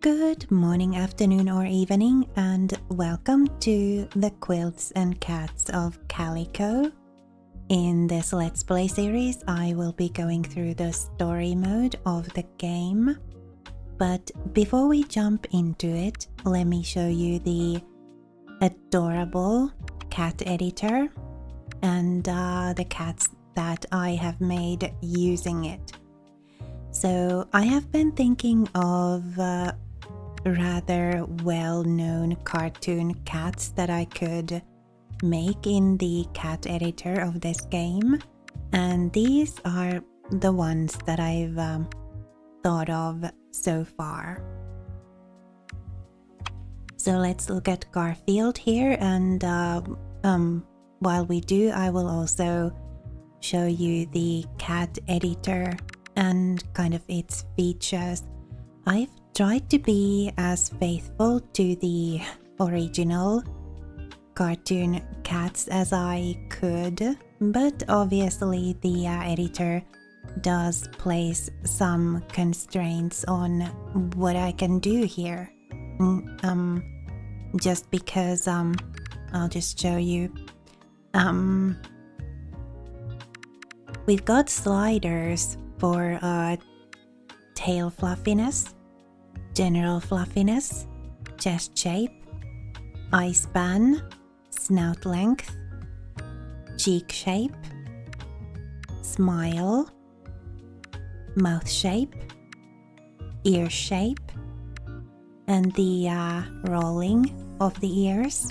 Good morning, afternoon, or evening, and welcome to the Quilts and Cats of Calico. In this Let's Play series, I will be going through the story mode of the game. But before we jump into it, let me show you the adorable cat editor and the cats that I have made using it. So I have been thinking of rather well-known cartoon cats that I could make in the cat editor of this game, and these are the ones that I've thought of so far. So let's look at Garfield here, and while we do, I will also show you the cat editor and kind of its features. I've tried to be as faithful to the original cartoon cats as I could, but obviously the editor does place some constraints on what I can do here. Just because I'll just show you. We've got sliders for tail fluffiness, general fluffiness, chest shape, eye span, snout length, cheek shape, smile, mouth shape, ear shape, and the rolling of the ears,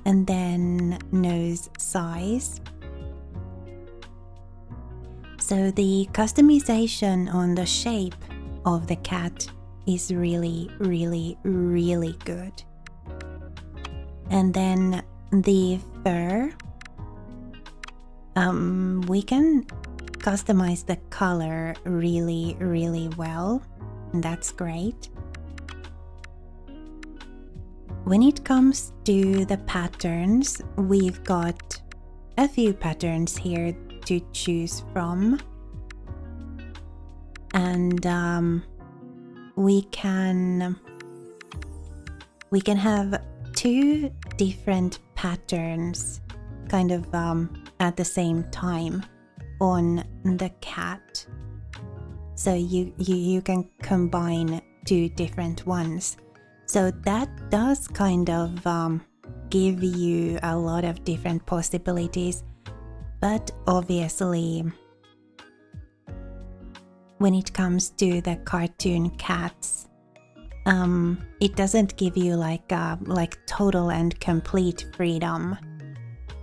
and then nose size. So the customization on the shape of the cat is really good. And then the fur, we can customize the color really well, and that's great. When it comes to the patterns, we've got a few patterns here to choose from, and we can have two different patterns kind of at the same time on the cat, so you can combine two different ones. So that does kind of give you a lot of different possibilities. But obviously, when it comes to the cartoon cats, it doesn't give you like total and complete freedom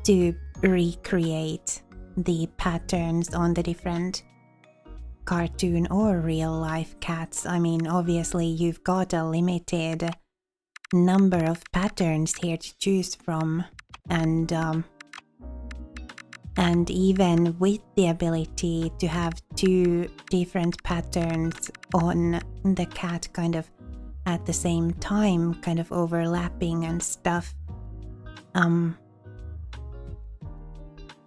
to recreate the patterns on the different cartoon or real life cats. I mean, obviously you've got a limited number of patterns here to choose from, and even with the ability to have two different patterns on the cat kind of at the same time, kind of overlapping and stuff,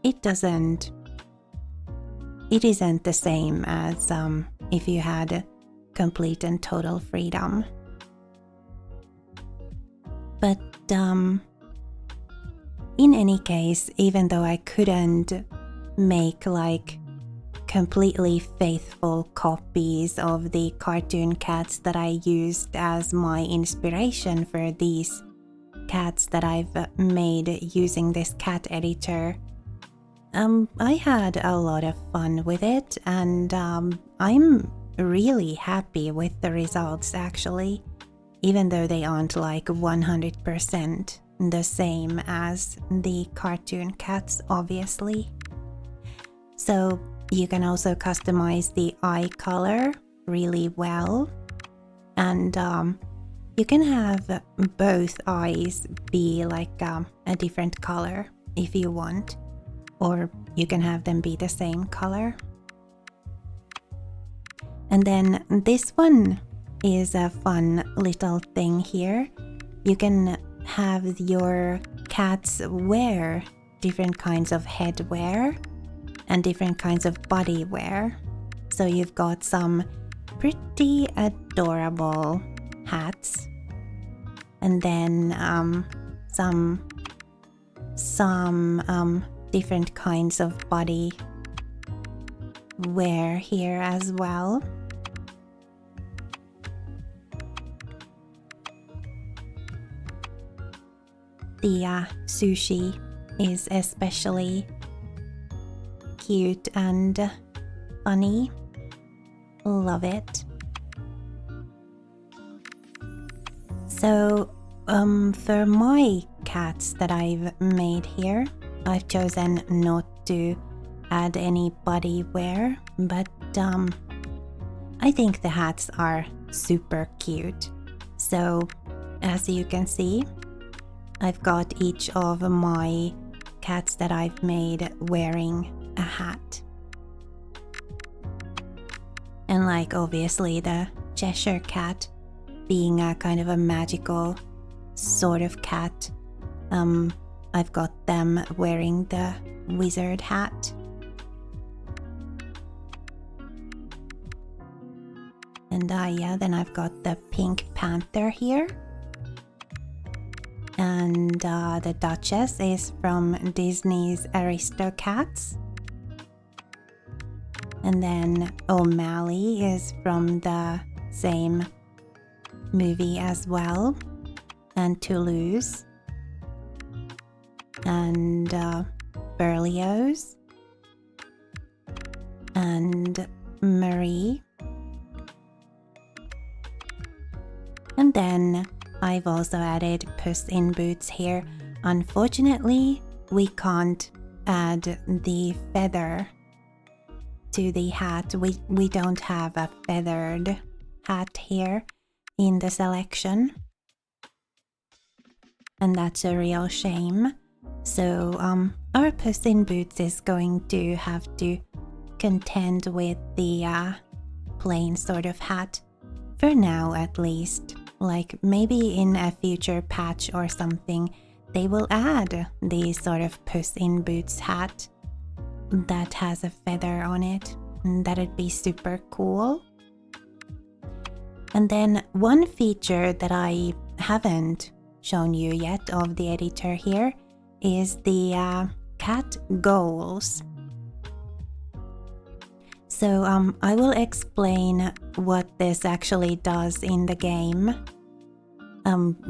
it isn't the same as if you had complete and total freedom. But in any case, even though I couldn't make like completely faithful copies of the cartoon cats that I used as my inspiration for these cats that I've made using this cat editor, I had a lot of fun with it, and I'm really happy with the results actually, even though they aren't like 100% the same as the cartoon cats, obviously. So you can also customize the eye color really well, and you can have both eyes be like a different color if you want, or you can have them be the same color. And then this one is a fun little thing here. You can have your cats wear different kinds of headwear and different kinds of body wear. So you've got some pretty adorable hats, and then some different kinds of body wear here as well. The sushi is especially cute and funny. Love it. So for my cats that I've made here, I've chosen not to add any body wear, but I think the hats are super cute. So as you can see, I've got each of my cats that I've made wearing a hat. And like obviously the Cheshire cat being a kind of a magical sort of cat, I've got them wearing the wizard hat. And yeah, then I've got the pink panther here. And the Duchess is from Disney's Aristocats. And then O'Malley is from the same movie as well. And Toulouse. And Berlioz. And Marie. And then I've also added Puss in Boots here. Unfortunately, we can't add the feather to the hat. We don't have a feathered hat here in the selection. And that's a real shame. So our Puss in Boots is going to have to contend with the plain sort of hat. For now at least. Like maybe in a future patch or something, they will add the sort of Puss in Boots hat that has a feather on it. That'd be super cool. And then one feature that I haven't shown you yet of the editor here is the cat goals. So I will explain what this actually does in the game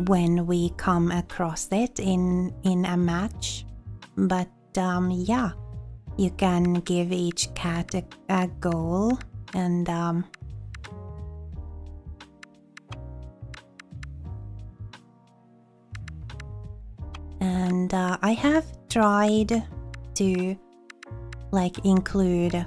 when we come across it in a match. But yeah, you can give each cat a goal and I have tried to like include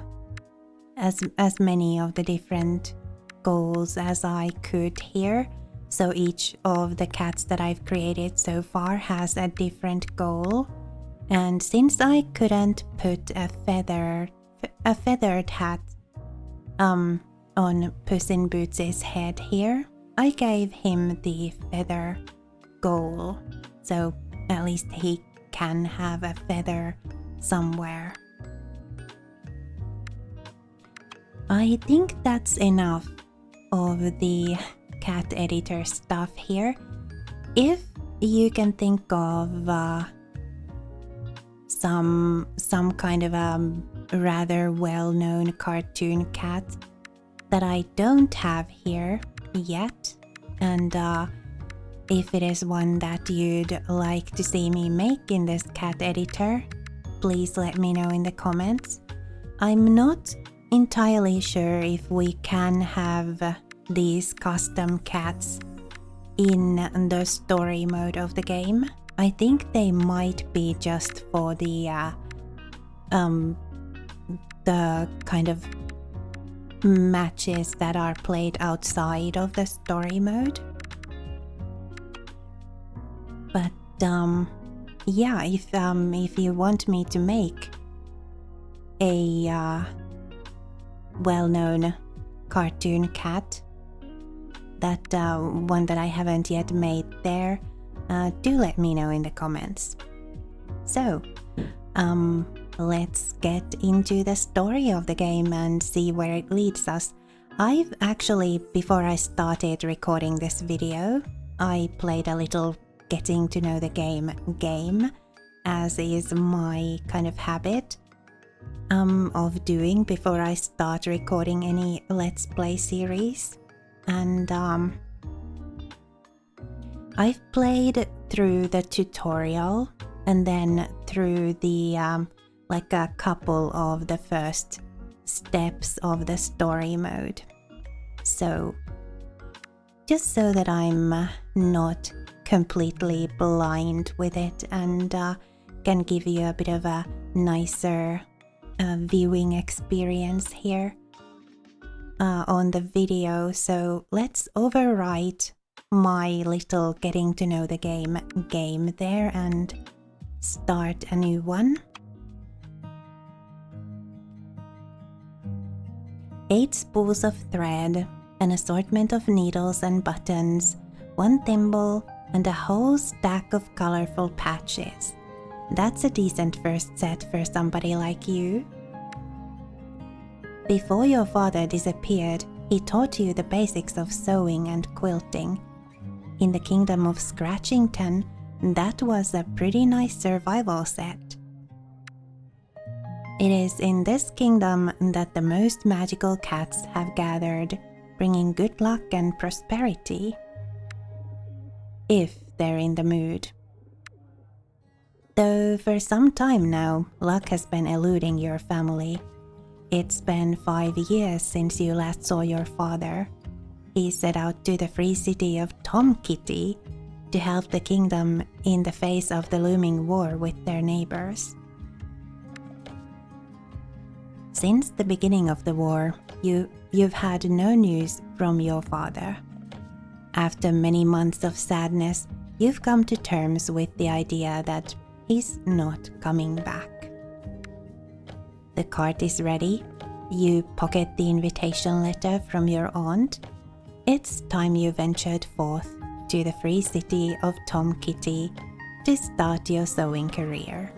as many of the different goals as I could here. So each of the cats that I've created so far has a different goal. And since I couldn't put a feathered hat on Puss in Boots' head here, I gave him the feather goal. So at least he can have a feather somewhere. I think that's enough of the cat editor stuff here. If you can think of some kind of a rather well-known cartoon cat that I don't have here yet, and if it is one that you'd like to see me make in this cat editor, please let me know in the comments. I'm not entirely sure if we can have these custom cats in the story mode of the game. I think they might be just for the kind of matches that are played outside of the story mode. But yeah, if you want me to make a well-known cartoon cat, that one that I haven't yet made there, do let me know in the comments. So let's get into the story of the game and see where it leads us. I've actually, before I started recording this video, I played a little getting to know the game, as is my kind of habit of doing before I start recording any Let's Play series. And I've played through the tutorial and then through the like a couple of the first steps of the story mode. So just so that I'm not completely blind with it and can give you a bit of a nicer viewing experience here on the video. So let's overwrite my little getting to know the game there and start a new one. 8 spools of thread, an assortment of needles and buttons, 1 thimble, and a whole stack of colorful patches. That's a decent first set for somebody like you. Before your father disappeared, he taught you the basics of sewing and quilting. In the kingdom of Scratchington, that was a pretty nice survival set. It is in this kingdom that the most magical cats have gathered, bringing good luck and prosperity. If they're in the mood. Though for some time now, luck has been eluding your family. It's been 5 years since you last saw your father. He set out to the free city of Tomkitty to help the kingdom in the face of the looming war with their neighbors. Since the beginning of the war, you've had no news from your father. After many months of sadness, you've come to terms with the idea that he's not coming back. The cart is ready. You pocket the invitation letter from your aunt. It's time you ventured forth to the free city of Tomkitty to start your sewing career.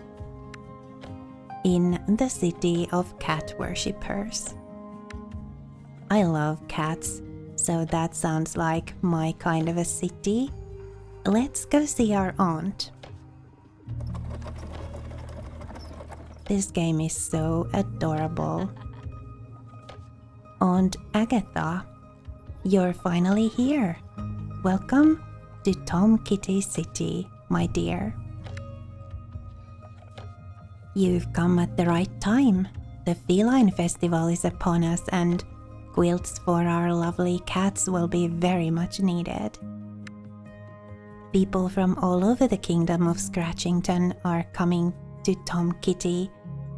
In the city of cat worshippers. I love cats, so that sounds like my kind of a city. Let's go see our aunt. This game is so adorable. Aunt Agatha, you're finally here. Welcome to Tomkitty City, my dear. You've come at the right time. The feline festival is upon us and quilts for our lovely cats will be very much needed. People from all over the kingdom of Scratchington are coming to Tomkitty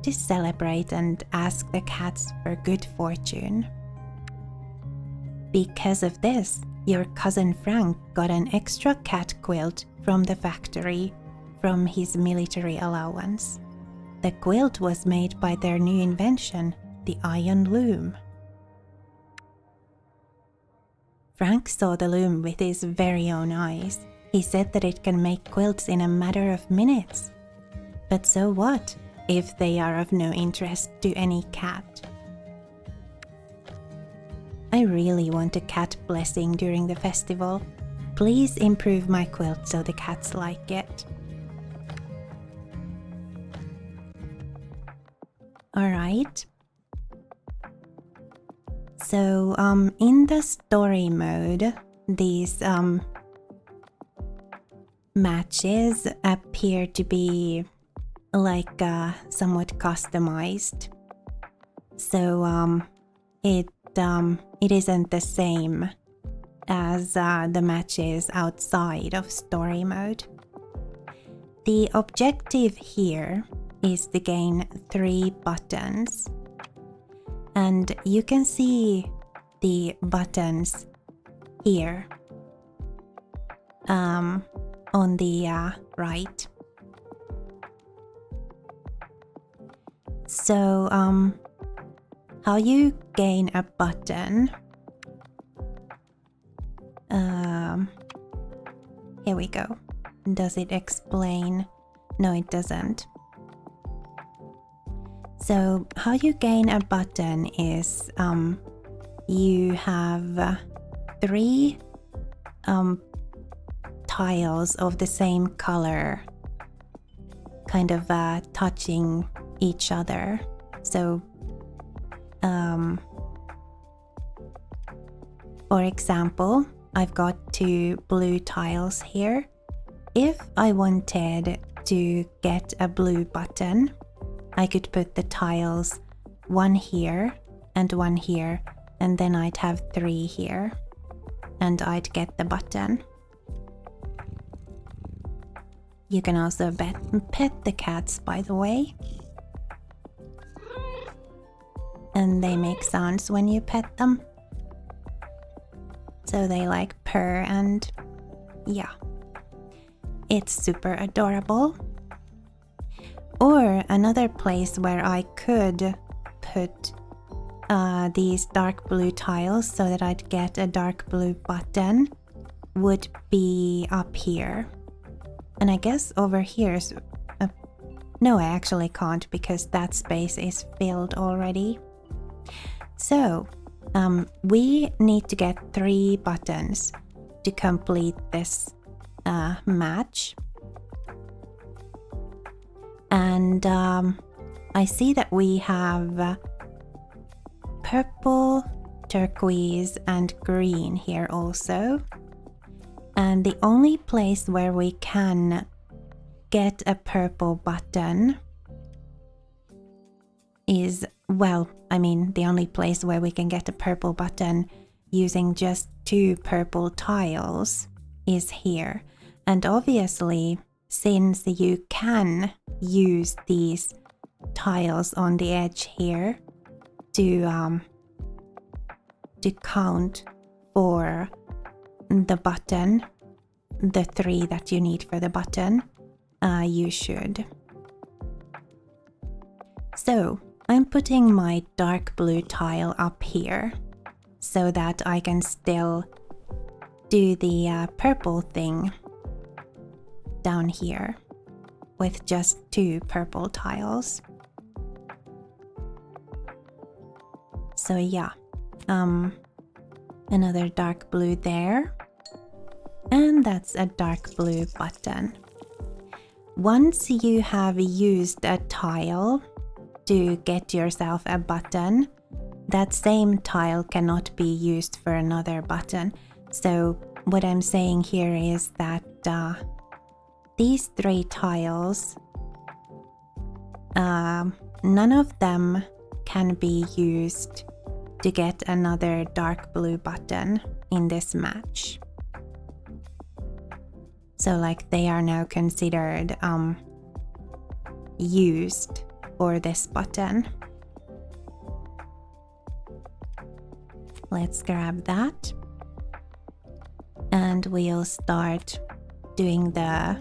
to celebrate and ask the cats for good fortune. Because of this, your cousin Frank got an extra cat quilt from the factory from his military allowance. The quilt was made by their new invention, the iron loom. Frank saw the loom with his very own eyes. He said that it can make quilts in a matter of minutes. But so what, if they are of no interest to any cat? I really want a cat blessing during the festival. Please improve my quilt so the cats like it. Alright. So, in the story mode, these matches appear to be like somewhat customized. So, it isn't the same as the matches outside of story mode. The objective here is to gain 3 buttons. And you can see the buttons here on the right. So how you gain a button, here we go. Does it explain? No, it doesn't. So how you gain a button is you have 3 tiles of the same color kind of touching each other. So for example, I've got 2 blue tiles here. If I wanted to get a blue button, I could put the tiles one here and one here, and then I'd have 3 here, and I'd get the button. You can also pet the cats, by the way. And they make sounds when you pet them. So they like purr and yeah. It's super adorable. Or another place where I could put these dark blue tiles so that I'd get a dark blue button would be up here. And I guess over here's... no, I actually can't because that space is filled already. So, we need to get 3 buttons to complete this match. And I see that we have purple, turquoise, and green here also. And the only place where we can get a purple button is, well, I mean, the only place where we can get a purple button using just 2 purple tiles is here. And obviously, since you can use these tiles on the edge here to count for the button, the 3 that you need for the button, you should. So I'm putting my dark blue tile up here so that I can still do the purple thing down here with just 2 purple tiles. So yeah, another dark blue there. And that's a dark blue button. Once you have used a tile to get yourself a button, that same tile cannot be used for another button. So what I'm saying here is that these 3 tiles, none of them can be used to get another dark blue button in this match. So like they are now considered used for this button. Let's grab that. And we'll start doing the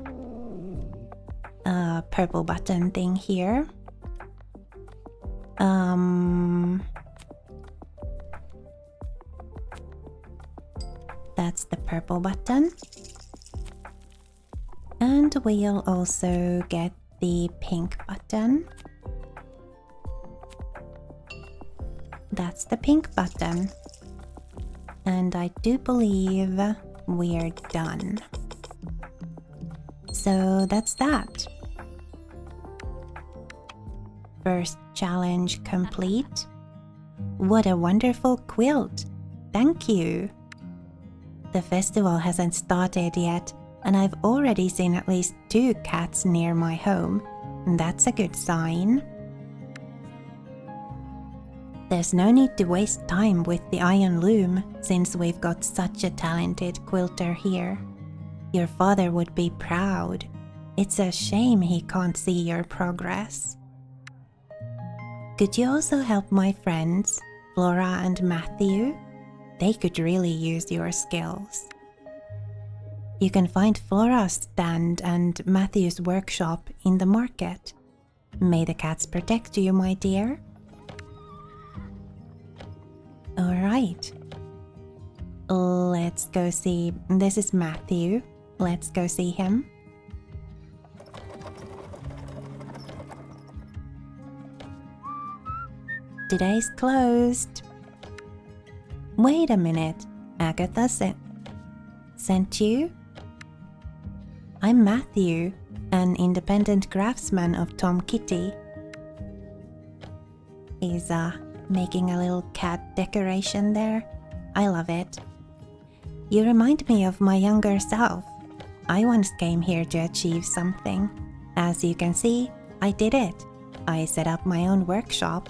purple button thing here. That's the purple button. And we'll also get the pink button. That's the pink button. And I do believe we're done. So that's that. First challenge complete. What a wonderful quilt! Thank you! The festival hasn't started yet, and I've already seen at least 2 cats near my home. That's a good sign. There's no need to waste time with the iron loom, since we've got such a talented quilter here. Your father would be proud. It's a shame he can't see your progress. Could you also help my friends, Flora and Matthew? They could really use your skills. You can find Flora's stand and Matthew's workshop in the market. May the cats protect you, my dear. Alright. Let's go see. This is Matthew. Let's go see him. Today's closed. Wait a minute, Agatha sent you? I'm Matthew, an independent craftsman of Tomkitty. He's making a little cat decoration there. I love it. You remind me of my younger self. I once came here to achieve something. As you can see, I did it. I set up my own workshop.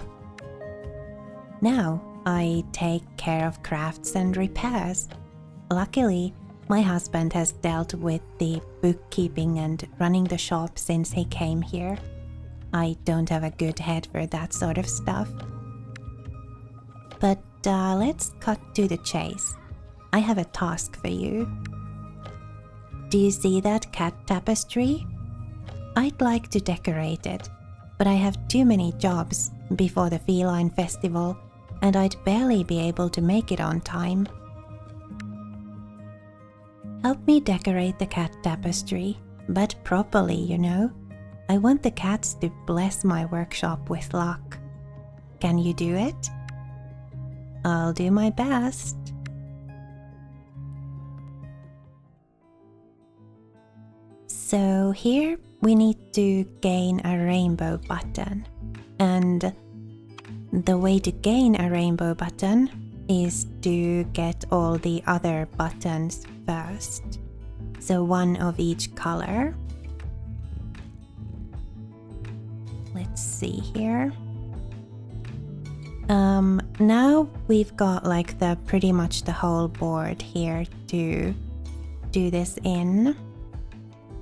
Now, I take care of crafts and repairs. Luckily, my husband has dealt with the bookkeeping and running the shop since he came here. I don't have a good head for that sort of stuff. But let's cut to the chase. I have a task for you. Do you see that cat tapestry? I'd like to decorate it, but I have too many jobs before the feline festival, and I'd barely be able to make it on time. Help me decorate the cat tapestry, but properly, you know. I want the cats to bless my workshop with luck. Can you do it? I'll do my best. So here we need to gain a rainbow button. And the way to gain a rainbow button is to get all the other buttons first. So one of each color. Let's see here. Now we've got like pretty much the whole board here to do this in.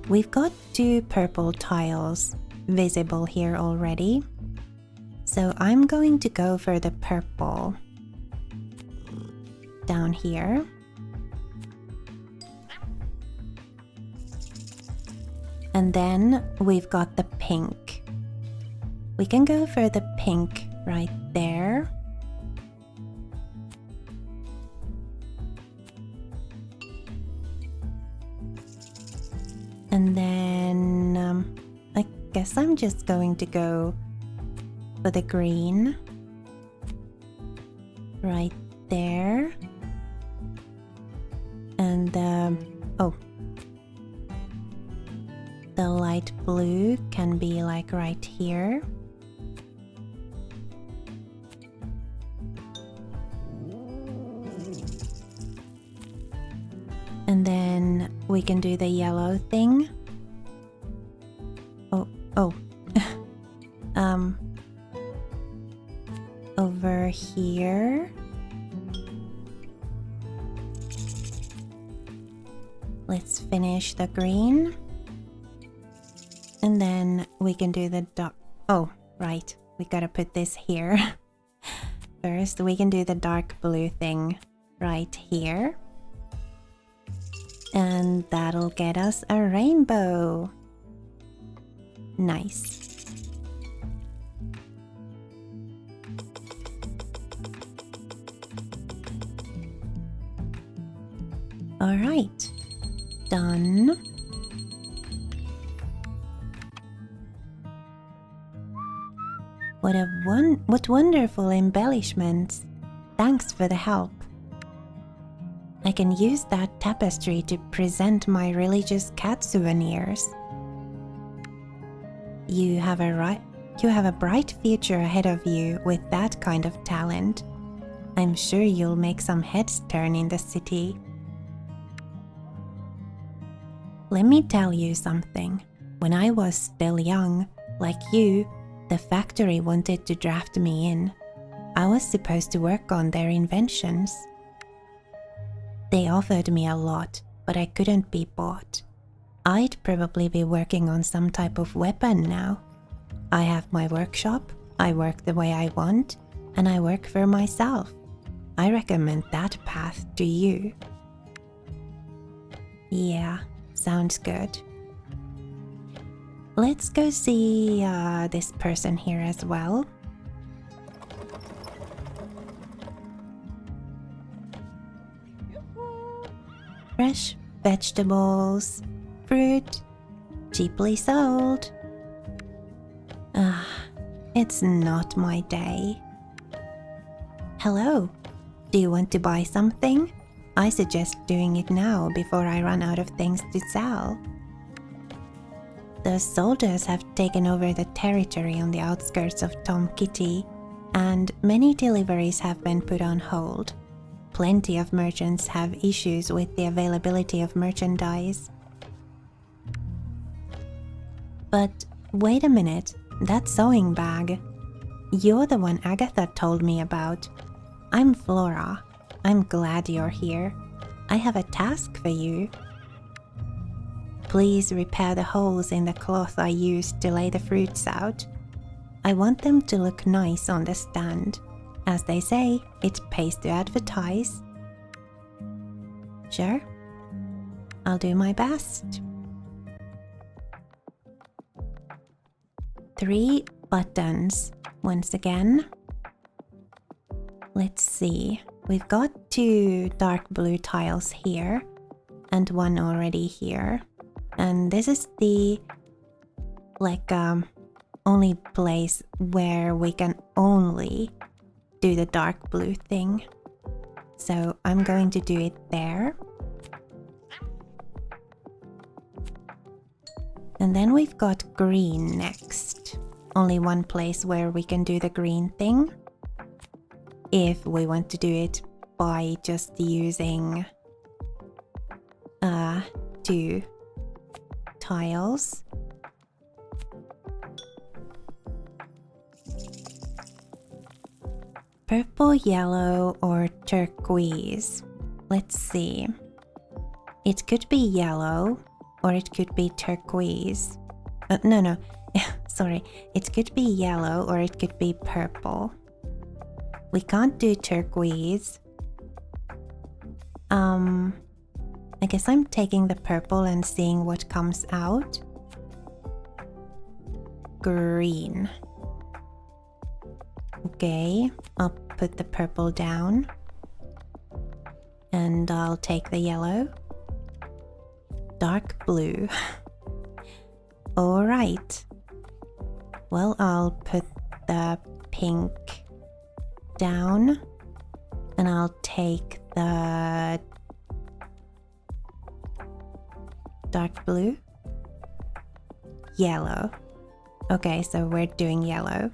We've got 2 purple tiles visible here already. So I'm going to go for the purple down here. And then we've got the pink. We can go for the pink right there. And then I guess I'm just going to go for the green right there. And the light blue can be like right here. And then we can do the yellow thing. Over here. Let's finish the green. And then we can do the dark. Oh, right. We gotta put this here. First, we can do the dark blue thing right here. And that'll get us a rainbow. Nice. All right, done. What wonderful embellishments. Thanks for the help. I can use that tapestry to present my religious cat souvenirs. You have a bright future ahead of you with that kind of talent. I'm sure you'll make some heads turn in the city. Let me tell you something. When I was still young, like you, the factory wanted to draft me in. I was supposed to work on their inventions. They offered me a lot, but I couldn't be bought. I'd probably be working on some type of weapon now. I have my workshop, I work the way I want, and I work for myself. I recommend that path to you. Yeah, sounds good. Let's go see this person here as well. Fresh vegetables, fruit, cheaply sold. It's not my day. Hello, Do you want to buy something? I suggest doing it now before I run out of things to sell. The soldiers have taken over the territory on the outskirts of Tomkitty, and many deliveries have been put on hold. Plenty of merchants have issues with the availability of merchandise. But wait a minute, that sewing bag. You're the one Agatha told me about. I'm Flora. I'm glad you're here. I have a task for you. Please repair the holes in the cloth I used to lay the fruits out. I want them to look nice on the stand. As they say, it pays to advertise. Sure, I'll do my best. 3 buttons once again. Let's see, we've got 2 dark blue tiles here and 1 already here. And this is the only place where we can only do the dark blue thing. So I'm going to do it there. And then we've got green next. Only one place where we can do the green thing. If we want to do it by just using 2 tiles. Purple, yellow, or turquoise. Let's see. It could be yellow, or it could be turquoise. No. Sorry. It could be yellow, or it could be purple. We can't do turquoise. I guess I'm taking the purple and seeing what comes out. Green. Okay, I'll put the purple down. And I'll take the yellow. Dark blue. Alright. Well, I'll put the pink down. And I'll take the dark blue. Yellow. Okay, so we're doing yellow.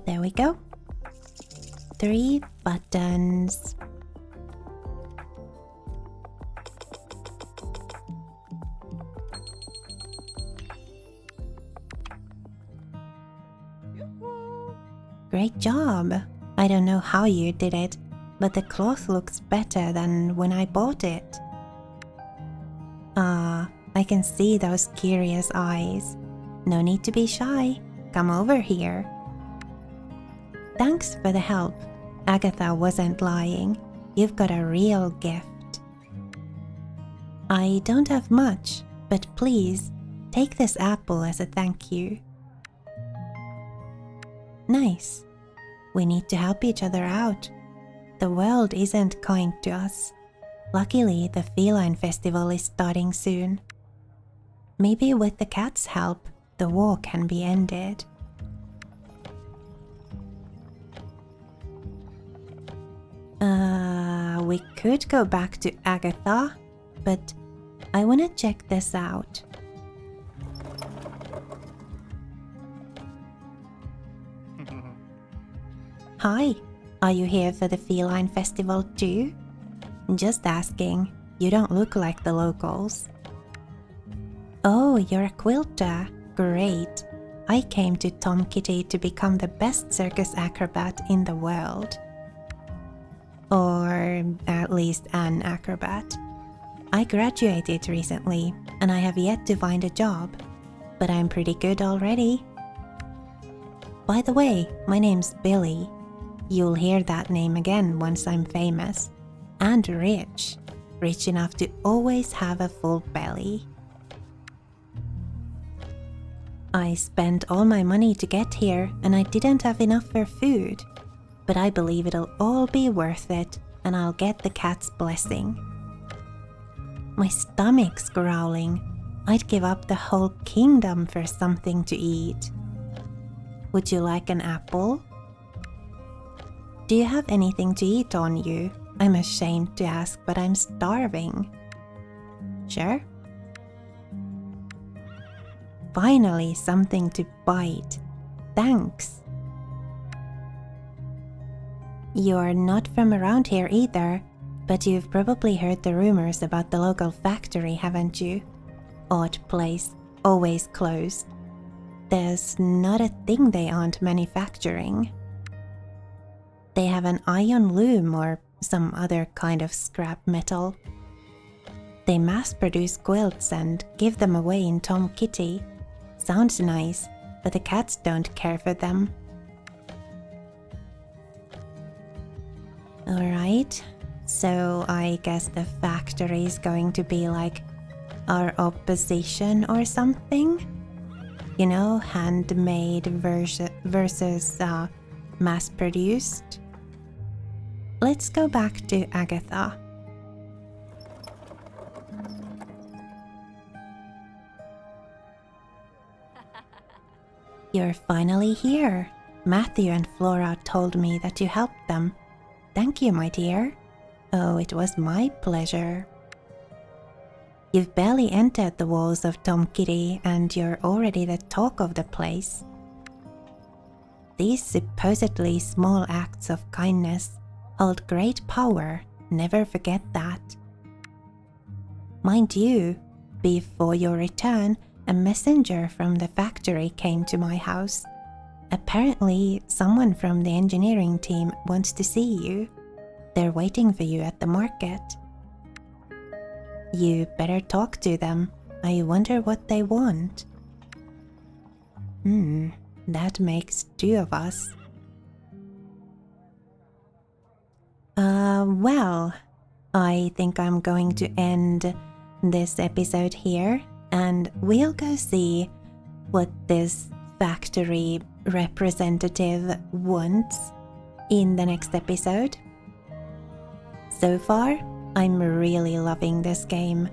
There we go. 3 buttons. Great job! I don't know how you did it, but the cloth looks better than when I bought it. I can see those curious eyes. No need to be shy. Come over here. Thanks for the help. Agatha wasn't lying. You've got a real gift. I don't have much, but please, take this apple as a thank you. Nice. We need to help each other out. The world isn't kind to us. Luckily, the feline festival is starting soon. Maybe with the cat's help, the war can be ended. We could go back to Agatha, but I want to check this out. Hi, are you here for the feline festival too? Just asking, you don't look like the locals. Oh, you're a quilter. Great. I came to Tomkitty to become the best circus acrobat in the world. Or at least an acrobat. I graduated recently, and I have yet to find a job, but I'm pretty good already. By the way, my name's Billy. You'll hear that name again once I'm famous. And rich. Rich enough to always have a full belly. I spent all my money to get here, and I didn't have enough for food. But I believe it'll all be worth it, and I'll get the cat's blessing. My stomach's growling. I'd give up the whole kingdom for something to eat. Would you like an apple? Do you have anything to eat on you? I'm ashamed to ask, but I'm starving. Sure. Finally, something to bite. Thanks. You're not from around here either, but you've probably heard the rumors about the local factory, haven't you? Odd place, always closed. There's not a thing they aren't manufacturing. They have an iron loom or some other kind of scrap metal. They mass-produce quilts and give them away in Tomkitty. Sounds nice, but the cats don't care for them. Alright, so I guess the factory is going to be like our opposition or something? You know, handmade versus mass-produced? Let's go back to Agatha. You're finally here. Matthew and Flora told me that you helped them. Thank you, my dear. Oh, it was my pleasure. You've barely entered the walls of Tomkitty and you're already the talk of the place. These supposedly small acts of kindness hold great power, never forget that. Mind you, before your return, a messenger from the factory came to my house. Apparently, someone from the engineering team wants to see you. They're waiting for you at the market. You better talk to them. I wonder what they want. That makes 2 of us. Well, I think I'm going to end this episode here, and we'll go see what this factory representative wants in the next episode. So far, I'm really loving this game.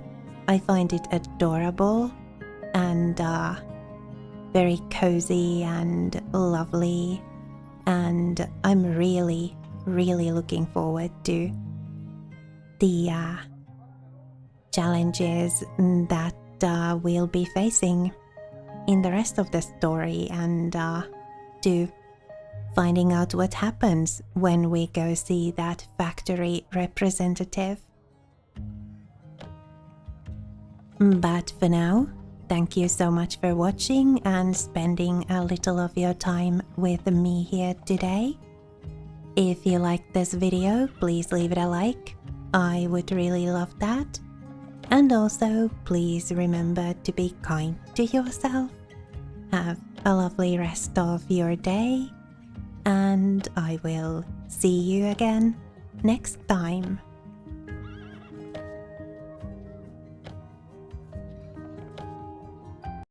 I find it adorable and very cozy and lovely, and I'm really looking forward to the challenges that we'll be facing in the rest of the story, and to finding out what happens when we go see that factory representative. But for now, thank you so much for watching and spending a little of your time with me here today. If you liked this video, please leave it a like. I would really love that. And also, please remember to be kind to yourself. Have a lovely rest of your day, and I will see you again next time.